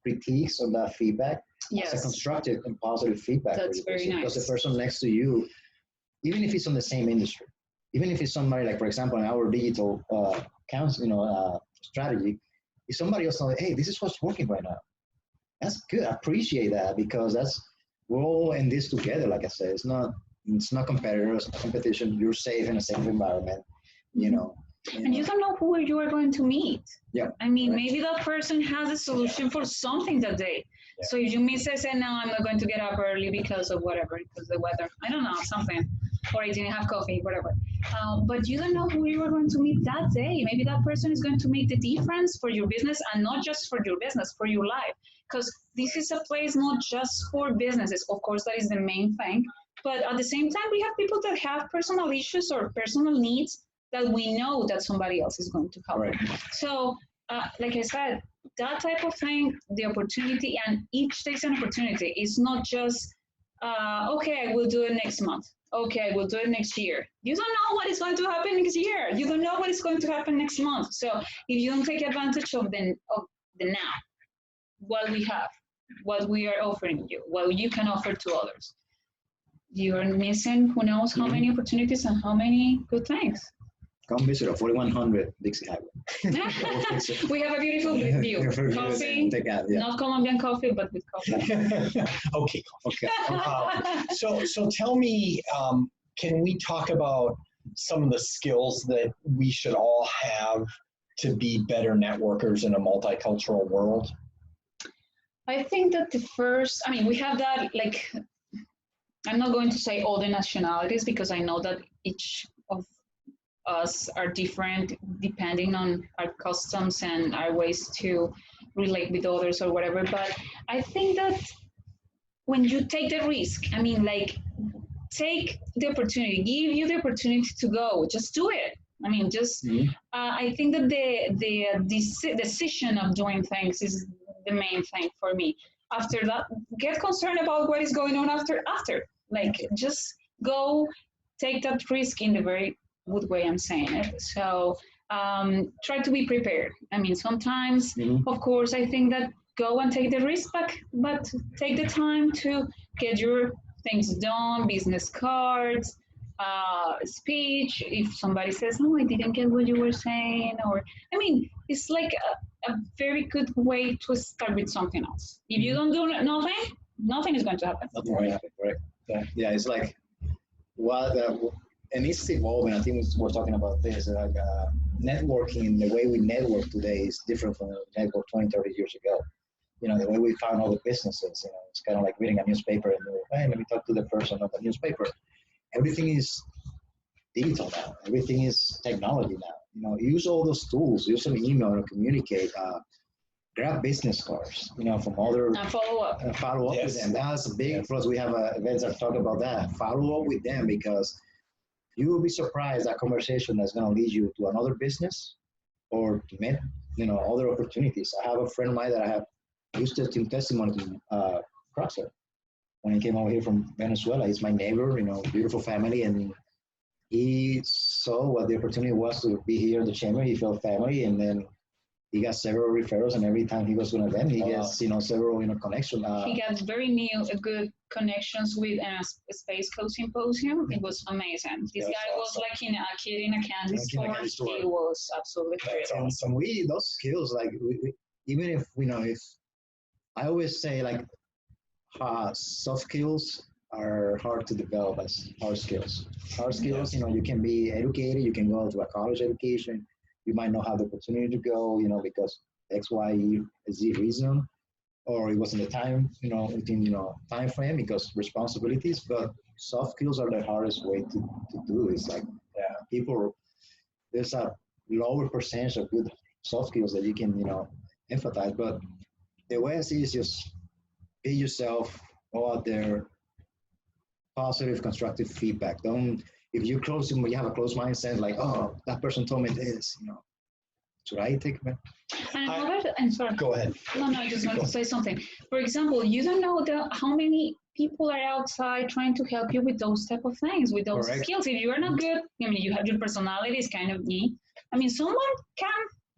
critiques and that feedback as a constructive and positive feedback. That's very nice. Because the person next to you, even if it's on the same industry, even if it's somebody like, for example, in our digital strategy, if somebody else knows, hey, this is what's working right now. That's good. I appreciate that because we're all in this together. Like I said, it's not competitors, it's not competition. You're safe in a safe environment, And you don't know who you are going to meet. Yeah. I mean, maybe that person has a solution for something that day. Yeah. So if you miss it, say, no, I'm not going to get up early because of whatever, because of the weather. I don't know, something. Or I didn't have coffee, whatever. But you don't know who you are going to meet that day. Maybe that person is going to make the difference for your business, and not just for your business, for your life. Because this is a place not just for businesses. Of course, that is the main thing. But at the same time, we have people that have personal issues or personal needs that we know that somebody else is going to help. Right. So, like I said, that type of thing, the opportunity, and each takes an opportunity. It's not just okay, I will do it next month. Okay, I will do it next year. You don't know what is going to happen next year. You don't know what is going to happen next month. So if you don't take advantage of the now, what we have, what we are offering you, what you can offer to others, you are missing who knows how many opportunities and how many good things. Come visit us, 4100 Dixie Highway. We have a beautiful view. Coffee, not Colombian coffee, but with coffee. Okay. So tell me, can we talk about some of the skills that we should all have to be better networkers in a multicultural world? I think that we have that, like, I'm not going to say all the nationalities because I know that each of us are different depending on our customs and our ways to relate with others or whatever. But I think that when you take the risk, take the opportunity, give you the opportunity to go, just do it. I think that the decision of doing things is the main thing for me. After that, get concerned about what is going on after. Just go take that risk in the very good way I'm saying it. So try to be prepared. Sometimes, of course, I think that go and take the risk back, but take the time to get your things done, business cards, speech. If somebody says, "Oh, I didn't get what you were saying," it's like a very good way to start with something else. If you don't do nothing is going to happen. Nothing will happen, correct? Yeah, it's like and it's evolving. I think we're talking about this, networking, the way we network today is different from the network 20, 30 years ago. The way we found all the businesses, it's kind of like reading a newspaper and hey, let me talk to the person of the newspaper. Everything is digital now. Everything is technology now. Use all those tools. Use an email to communicate. Grab business cards, from other. And follow up. Follow up with them. That's a big plus. We have events that talk about that. Follow up with them because you will be surprised that conversation that's going to lead you to another business or to meet, other opportunities. I have a friend of mine that I have used to testimony to Crosser when he came over here from Venezuela. He's my neighbor, beautiful family, and he saw what the opportunity was to be here in the chamber. He felt family, and then he got several referrals, and every time he goes to an event, he gets, several, connections. He got very good connections with a Space Coast Symposium. It was amazing. This guy was like a kid in a candy store. He was absolutely crazy. And those skills, even if, if I always say, soft skills are hard to develop as hard skills. Hard skills, you can be educated, you can go to a college education. You might not have the opportunity to go, because X, Y, Z reason, or it wasn't the time, within, time frame because responsibilities. But soft skills are the hardest way to do. It's there's a lower percentage of good soft skills that you can, emphasize. But the way I see it is just be yourself, go out there, positive, constructive feedback. If you're close, you have a closed mindset, like, oh, that person told me this, should I take it? I'm sorry. Go ahead. No, I just wanted to say something. For example, you don't know how many people are outside trying to help you with those type of things, with those skills. If you are not good, you have your personality is kind of me. Someone can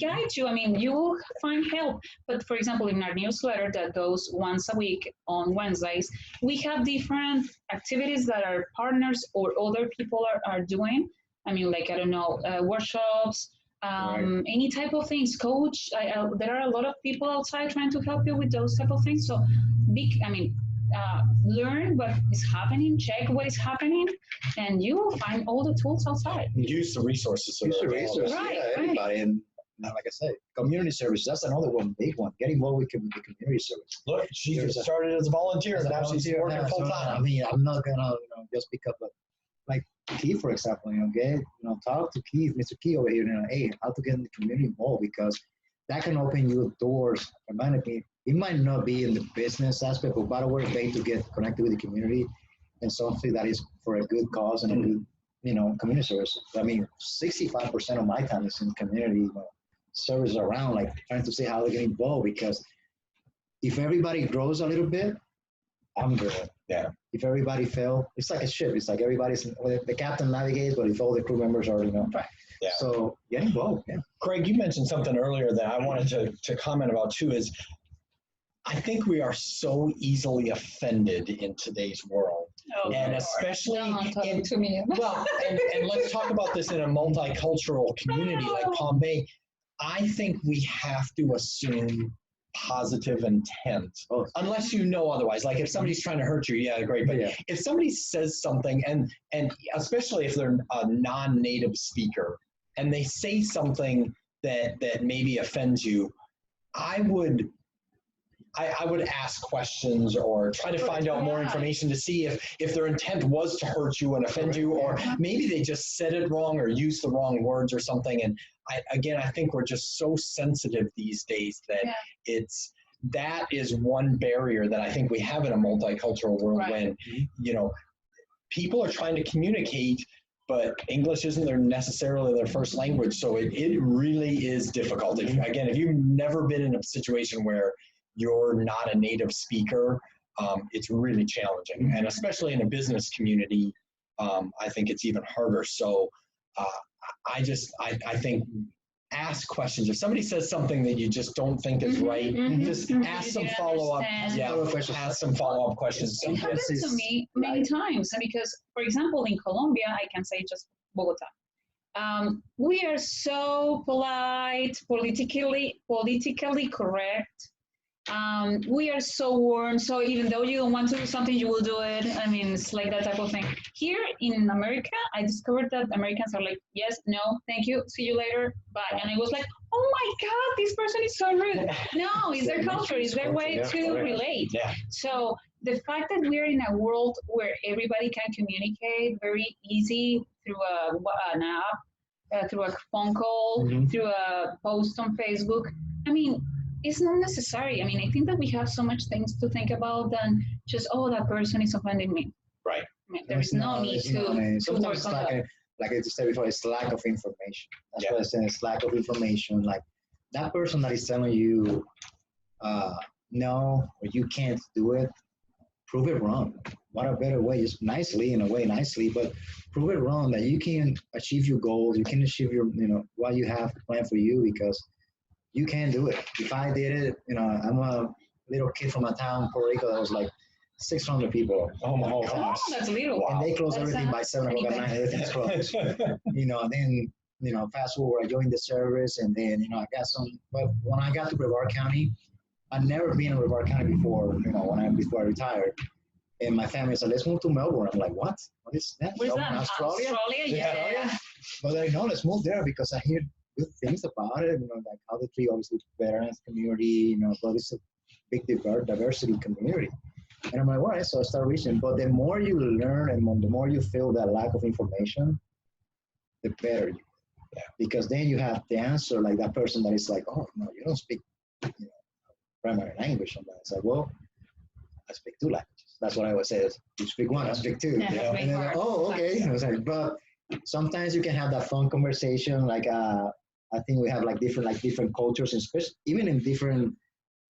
guide you. You will find help. But for example, in our newsletter that goes once a week on Wednesdays, we have different activities that our partners or other people are doing. Workshops, any type of things, coach. There are a lot of people outside trying to help you with those type of things. So learn what is happening, check what is happening, and you will find all the tools outside. Use the resources. Right. Everybody. And like I said, community service, that's another one, big one. Get involved with community service. Look, she started as a volunteer, and now she's working full time. I'm not gonna, just pick up like Keith, for example, talk to Keith, Mr. Keith over here, hey, how to get in the community involved, because that can open you doors automatically. It might not be in the business aspect, but by the way, way to get connected with the community and something that is for a good cause and a good, community service. 65% of my time is in community service around, trying to see how they get involved, because if everybody grows a little bit, I'm good. Yeah. If everybody fail, it's like a ship. It's like everybody's, the captain navigates, but if all the crew members are, Right. Yeah. So get involved. Yeah. Craig, you mentioned something earlier that I wanted to comment about too, is I think we are so easily offended in today's world. Oh, and especially in, to me. well, and let's talk about this in a multicultural community like Palm Bay. I think we have to assume positive intent, unless you know otherwise. Like if somebody's trying to hurt you, yeah, great. But if somebody says something, and especially if they're a non-native speaker, and they say something that maybe offends you, I would ask questions or try to find out more information to see if their intent was to hurt you and offend you, or maybe they just said it wrong or used the wrong words or something. And I think we're just so sensitive these days that that is one barrier that I think we have in a multicultural world when, people are trying to communicate, but English isn't necessarily their first language. So it really is difficult. If you've never been in a situation where you're not a native speaker, it's really challenging. And especially in a business community, I think it's even harder. So I think ask questions. If somebody says something that you just don't think is right, just ask some follow-up. Ask some follow-up questions. It happens to me many times, because, for example, in Colombia, I can say just Bogota. We are so polite, politically correct. We are so warm, so even though you don't want to do something, you will do it. I mean, it's like that type of thing. Here in America, I discovered that Americans are like, yes, no, thank you, see you later, bye. And I was like, oh my God, this person is so rude. No, it's their culture, it's their way to relate. Yeah. So the fact that we're in a world where everybody can communicate very easy through an app, through a phone call, through a post on Facebook, I mean, it's not necessary. I mean, I think that we have so much things to think about than just, that person is offending me. Right. I mean, there is no need to work on that. Like I said before, it's lack of information. That's what I said, it's lack of information. Like that person that is telling you no, or you can't do it, prove it wrong. What a better way, just nicely, but prove it wrong, that you can achieve your goals, you can achieve your, what you have planned for you, because you can do it. If I did it, I'm a little kid from a town, Puerto Rico, that was like 600 people. Oh my gosh. Oh, that's little. And they closed everything by 7 o'clock at night. Everything's closed. Then, fast forward, I joined the service, and then, I got some, but when I got to Brevard County, I'd never been in Brevard County before, before I retired. And my family said, let's move to Melbourne. I'm like, what? What is that? What is that? Australia? Yeah. But I know, let's move there because I hear good things about it, like how they treat obviously veterans community, but it's a big diversity community. And I'm like, all right, so I start reaching. But the more you learn and the more you feel that lack of information, the better you get. Yeah. Because then you have the answer, like that person that is like, oh, no, you don't speak primary language. And it's like, well, I speak 2 languages. That's what I would say. You speak 1, I speak 2. Yeah, and then, okay. I was like, but sometimes you can have that fun conversation, like I think we have different cultures, especially even in different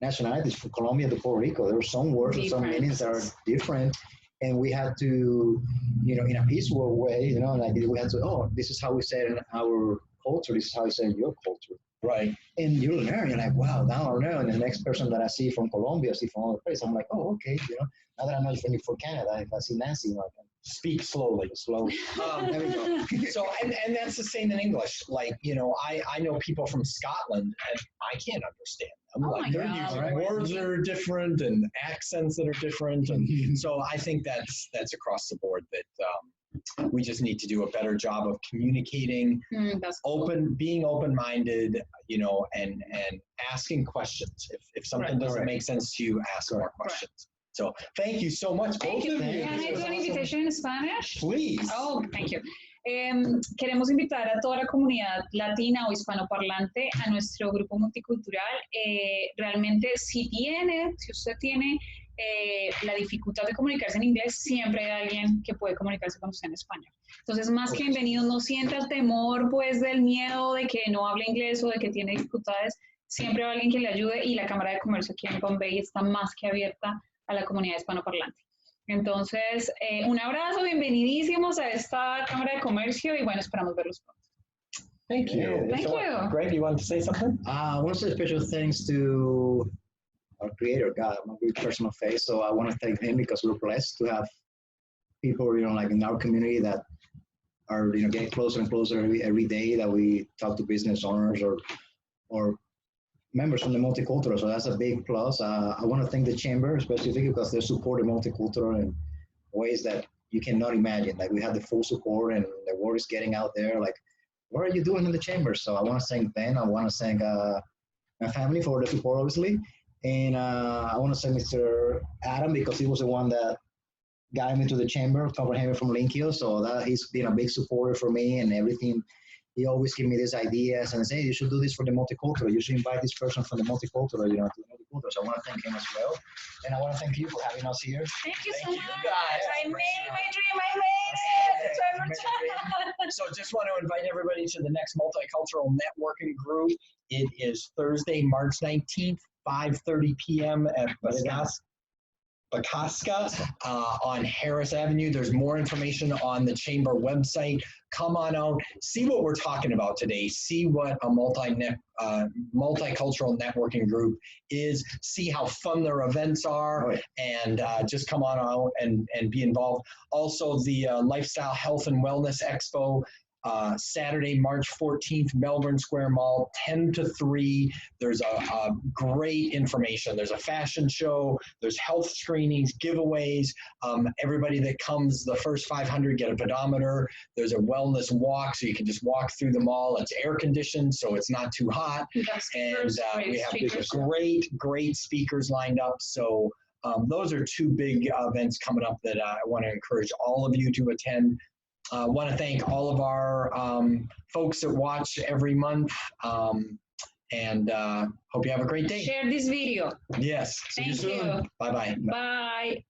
nationalities, from Colombia to Puerto Rico. There are some words and some meanings that are different, and we have to, in a peaceful way, we have to, this is how we say it in our culture, this is how we say it in your culture. Right. And you learn, you're like, wow, now I know. And the next person that I see from Colombia, I see from other places, I'm like, oh, okay, now that I know you're from Canada, if I see Nancy, I can speak slowly. There we go. So, and that's the same in English. Like, I know people from Scotland, and I can't understand them. They're using words that are different and accents that are different. And so I think that's across the board that we just need to do a better job of communicating, being open-minded, and asking questions. If something doesn't make sense to you, ask more questions. So thank you so much. Thank you. Can I do an invitation in Spanish? Please. Oh, thank you. Queremos invitar a toda la comunidad latina o hispanoparlante a nuestro grupo multicultural. Realmente, si usted tiene la dificultad de comunicarse en inglés, siempre hay alguien que puede comunicarse con usted en español. Entonces, más que bienvenido, no sienta el temor, pues, del miedo de que no hable inglés o de que tiene dificultades. Siempre hay alguien que le ayude, y la Cámara de Comercio aquí en Palm Bay está más que abierta a la comunidad hispanoparlante. Entonces, un abrazo, bienvenidísimos a esta Cámara de Comercio y bueno, esperamos verlos pronto. Thank you. Thank you. Greg, you want to say something? I want to say special thanks to our creator, God. I'm a big personal face, so I want to thank him because we're blessed to have people, like in our community that are, getting closer and closer every day that we talk to business owners or members from the multicultural. So that's a big plus. I want to thank the chamber specifically because they support the multicultural in ways that you cannot imagine. Like we have the full support and the word is getting out there. Like, what are you doing in the chamber? So I want to thank Ben. I want to thank my family for the support, obviously. And I want to thank Mr. Adam because he was the one that got me to the chamber, comprehended from Linkio. So that he's been a big supporter for me and everything. He always give me these ideas and say, hey, you should do this for the multicultural. You should invite this person from the multicultural, to the multicultural. So I want to thank him as well. And I want to thank you for having us here. Thank you so Thank much. you, guys. I made my dream. I made it. It's So just want to invite everybody to the next Multicultural Networking Group. It is Thursday, March 19th, 5:30 p.m. at Bakaska on Harris Avenue. There's more information on the Chamber website. Come on out, see what we're talking about today, see what a multicultural networking group is, see how fun their events are, and just come on out and be involved. Also, the Lifestyle Health and Wellness Expo, Saturday, March 14th, Melbourne Square Mall, 10 to 3. There's a great information. There's a fashion show. There's health screenings, giveaways. Everybody that comes, the first 500 get a pedometer. There's a wellness walk, so you can just walk through the mall. It's air conditioned, so it's not too hot. And we have great speakers lined up. So those are two big events coming up that I want to encourage all of you to attend. I want to thank all of our folks that watch every month, and hope you have a great day. Share this video. Yes. See you soon. Bye-bye. Bye.